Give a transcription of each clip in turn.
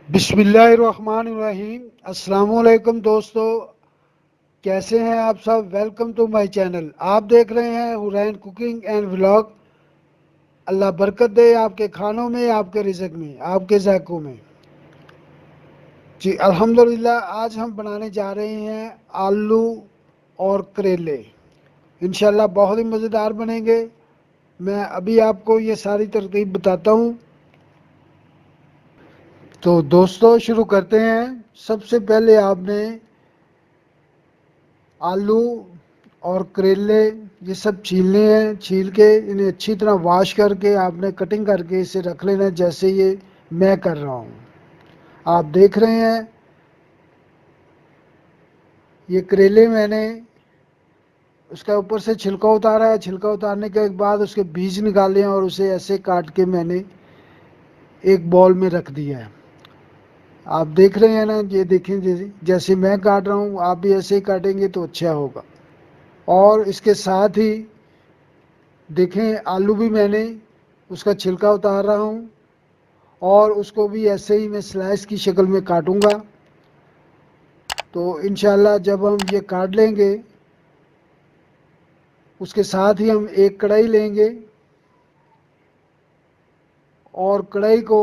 बिस्मिल्लाहिर्रहमानिर्रहीम। अस्सलामुअलैकुम दोस्तों, कैसे हैं आप सब। Welcome to my channel. आप देख रहे हैं हुरैन कुकिंग एंड व्लॉग। अल्लाह बरकत दे आपके खानों में, आपके रिज़्क में, आपके ज़ायक़ों में। जी अल्हम्दुलिल्लाह। आज हम बनाने जा रहे हैं आलू और करेले। इंशाल्लाह बहुत ही मज़ेदार बनेंगे। मैं अभी आपको ये सारी तरकीब बताता हूँ। तो दोस्तों शुरू करते हैं। सबसे पहले आपने आलू और करेले ये सब छीलने हैं। छील के इन्हें अच्छी तरह वॉश करके आपने कटिंग करके इसे रख लेना है, जैसे ये मैं कर रहा हूँ। आप देख रहे हैं ये करेले मैंने उसका ऊपर से छिलका उतारा है। छिलका उतारने के बाद उसके बीज निकाले हैं और उसे ऐसे काट के मैंने एक बॉल में रख दिया है। आप देख रहे हैं ना, ये देखें जैसे जैसे मैं काट रहा हूँ, आप भी ऐसे ही काटेंगे तो अच्छा होगा। और इसके साथ ही देखें आलू भी मैंने उसका छिलका उतार रहा हूँ और उसको भी ऐसे ही मैं स्लाइस की शक्ल में काटूंगा। तो इंशाल्लाह जब हम ये काट लेंगे, उसके साथ ही हम एक कढ़ाई लेंगे और कढ़ाई को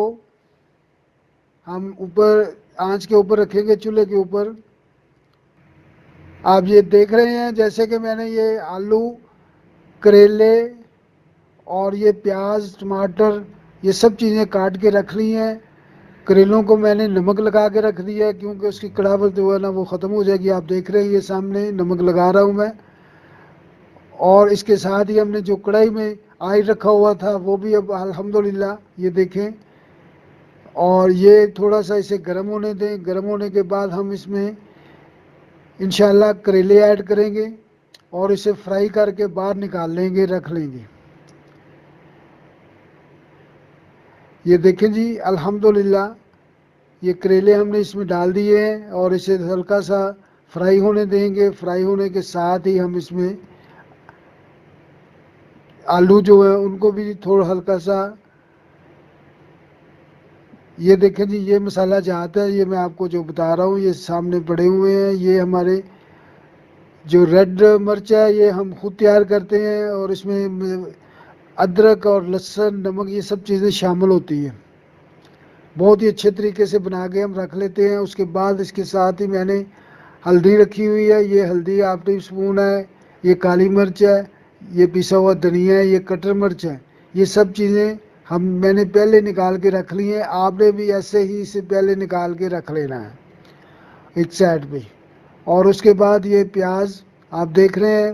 हम ऊपर आंच के ऊपर रखेंगे, चूल्हे के ऊपर। आप ये देख रहे हैं जैसे कि मैंने ये आलू, करेले और ये प्याज, टमाटर ये सब चीज़ें काट के रख ली हैं। करेलों को मैंने नमक लगा के रख दिया है, क्योंकि उसकी कड़ावत जो है ना वो ख़त्म हो जाएगी। आप देख रहे हैं ये सामने नमक लगा रहा हूँ मैं। और इसके साथ ही हमने जो कढ़ाई में ऑयल रखा हुआ था वो भी अब अल्हम्दुलिल्लाह ये देखें। और ये थोड़ा सा इसे गर्म होने दें। गर्म होने के बाद हम इसमें इंशाल्लाह करेले ऐड करेंगे और इसे फ्राई करके बाहर निकाल लेंगे, रख लेंगे। ये देखें जी अल्हम्दुलिल्लाह ये करेले हमने इसमें डाल दिए हैं और इसे हल्का सा फ्राई होने देंगे। फ्राई होने के साथ ही हम इसमें आलू जो है उनको भी थोड़ा हल्का सा, ये देखें जी ये मसाला जाता है, ये मैं आपको जो बता रहा हूँ ये सामने पड़े हुए हैं। ये हमारे जो रेड मिर्च है ये हम खुद तैयार करते हैं और इसमें अदरक और लहसुन, नमक ये सब चीज़ें शामिल होती हैं। बहुत ही अच्छे तरीके से बना के हम रख लेते हैं। उसके बाद इसके साथ ही मैंने हल्दी रखी हुई है। ये हल्दी हाफ टी स्पून है। ये काली मिर्च है, ये पिसा हुआ धनिया है, ये कटर मिर्च है। ये सब चीज़ें हम मैंने पहले निकाल के रख ली हैं। आपने भी ऐसे ही इसे पहले निकाल के रख लेना है एक साइड पे। और उसके बाद ये प्याज आप देख रहे हैं,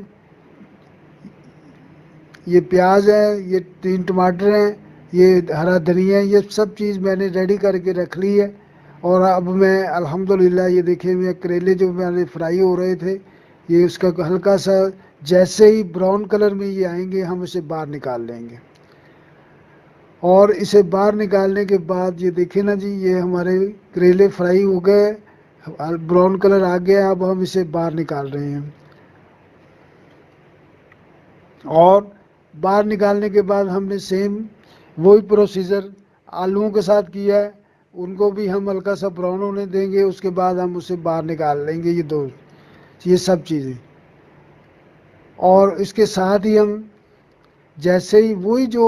ये प्याज है, ये 3 टमाटर हैं, ये हरा धनिया है, ये सब चीज़ मैंने रेडी करके रख ली है। और अब मैं अल्हम्दुलिल्लाह ये देखे हुए करेले जो मैंने फ्राई हो रहे थे, ये उसका हल्का सा जैसे ही ब्राउन कलर में ये आएंगे हम इसे बाहर निकाल लेंगे। और इसे बाहर निकालने के बाद ये देखें ना जी, ये हमारे करेले फ्राई हो गए, ब्राउन कलर आ गया। अब हम इसे बाहर निकाल रहे हैं। और बाहर निकालने के बाद हमने सेम वही प्रोसीजर आलूओं के साथ किया है। उनको भी हम हल्का सा ब्राउन होने देंगे, उसके बाद हम उसे बाहर निकाल लेंगे ये सब चीज़ें। और इसके साथ ही हम जैसे ही वही जो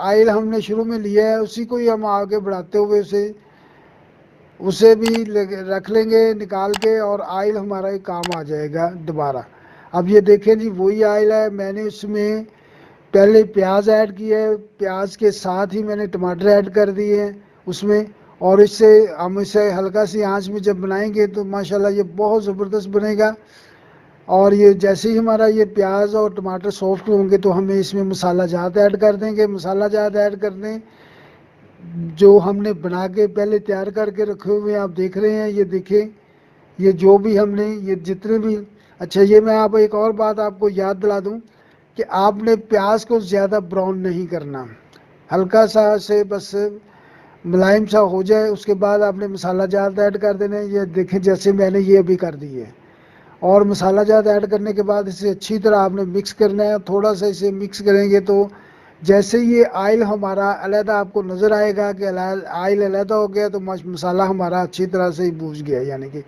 आयल हमने शुरू में लिया है उसी को ही हम आगे बढ़ाते हुए उसे उसे भी रख लेंगे निकाल के, और आयल हमारा ही काम आ जाएगा दोबारा। अब ये देखें जी वही आयल है। मैंने उसमें पहले प्याज ऐड किया है, प्याज के साथ ही मैंने टमाटर ऐड कर दिए हैं उसमें। और इससे हम इसे हल्का सी आंच में जब बनाएंगे तो माशाल्लाह ये बहुत ज़बरदस्त बनेगा। और ये जैसे ही हमारा ये प्याज और टमाटर सॉफ्ट होंगे तो हमें इसमें मसाला जात ऐड कर देंगे। मसाला जात ऐड कर दें जो हमने बना के पहले तैयार करके रखे हुए हैं। आप देख रहे हैं, ये देखें ये जो भी हमने ये जितने भी। अच्छा ये मैं आप एक और बात आपको याद दिला दूं कि आपने प्याज को ज़्यादा ब्राउन नहीं करना, हल्का सा से बस मुलायम सा हो जाए, उसके बाद आपने मसाला जात ऐड कर देना है। ये देखें जैसे मैंने ये अभी कर दी है। और मसाला जात ऐड करने के बाद इसे अच्छी तरह आपने मिक्स करना है। थोड़ा सा इसे मिक्स करेंगे तो जैसे ये आयल हमारा अलहदा आपको नज़र आएगा कि आयल अलहदा हो गया तो मसाला हमारा अच्छी तरह से भूज गया, यानी कि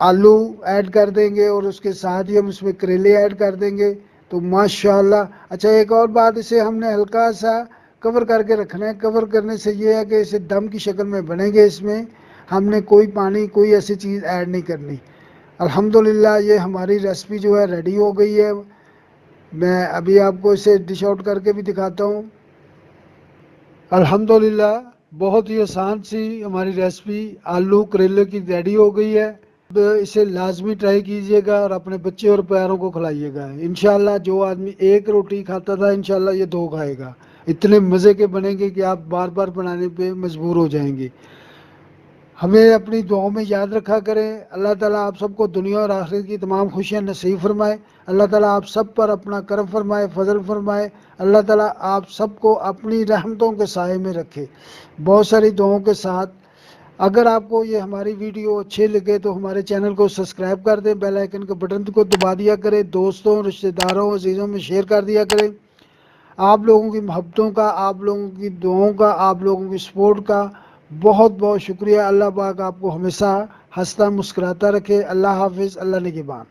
आलू ऐड कर देंगे और उसके साथ ही हम इसमें करेले ऐड कर देंगे तो माशाल्लाह। अच्छा, एक और बात, इसे हमने हल्का सा कवर करके रखना है। कवर करने से ये है कि इसे दम की शक्ल में बनेंगे, इसमें हमने कोई पानी कोई ऐसी चीज़ ऐड नहीं करनी। अल्हम्दुलिल्लाह ये हमारी रेसिपी जो है रेडी हो गई है। मैं अभी आपको इसे डिश आउट करके भी दिखाता हूँ। अल्हम्दुलिल्लाह बहुत ही आसान सी हमारी रेसिपी आलू करेले की रेडी हो गई है। अब इसे लाजमी ट्राई कीजिएगा और अपने बच्चे और प्यारों को खिलाइएगा। इंशाल्लाह जो आदमी एक रोटी खाता था इंशाल्लाह ये 2 खाएगा। इतने मज़े के बनेंगे कि आप बार बार बनाने पे मजबूर हो जाएंगे। हमें अपनी दुआओं में याद रखा करें। अल्लाह ताला आप सबको दुनिया और आखिरत की तमाम खुशियाँ नसीब फरमाए। अल्लाह ताला आप सब पर अपना करम फरमाए, फजल फरमाए। अल्लाह ताला आप सबको अपनी रहमतों के साए में रखे। बहुत सारी दुआओं के साथ, अगर आपको ये हमारी वीडियो अच्छी लगे तो हमारे चैनल को सब्सक्राइब कर दें, बेल आइकन के बटन को दबा दिया करें, दोस्तों रिश्तेदारों अजीज़ों में शेयर कर दिया करें। आप लोगों की मोहब्बतों का, आप लोगों की दुआओं का, आप लोगों की सपोर्ट का बहुत बहुत शुक्रिया। अल्लाह पाक आपको हमेशा हंसता मुस्कुराता रखे। अल्लाह हाफिज़, अल्लाह निगहबान।